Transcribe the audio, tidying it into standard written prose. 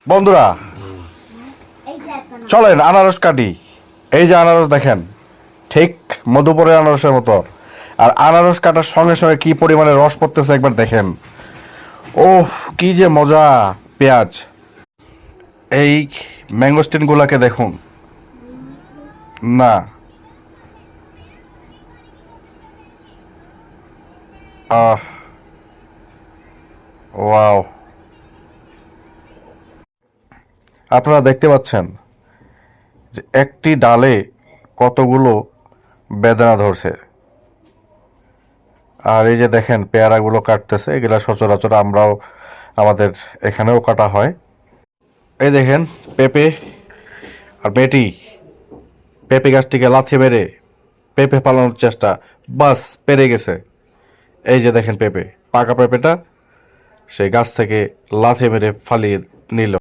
বন্ধুরা চলেন আনারস কাটি। এই যে আনারস দেখেন, ঠিক মধুপুরের আনারসের মতো। আর আনারস কাটার সঙ্গে সঙ্গে কি পরিমাণে রস পড়তেছে একবার দেখেন। ওহ, কি যে মজা। পেঁয়াজ, এই ম্যাঙ্গোস্টিন গুলাকে দেখুন না। আহ, ওয়াও। আপনারা দেখতে পাচ্ছেন যে একটি ডালে কতগুলো বেদানা ধরছে। আর এই যে দেখেন পেয়ারাগুলো কাটতেছে, এগুলা সচরাচর আমরাও আমাদের এখানেও কাটা হয়। এই দেখেন পেঁপে আর বেটি পেঁপে গাছটিকে লাথি মেরে পেঁপে পালানোর চেষ্টা, বাস পেরে গেছে। এই যে দেখেন পেঁপে, পাকা পেঁপেটা সেই গাছ থেকে লাথি মেরে ফালিয়ে নিল।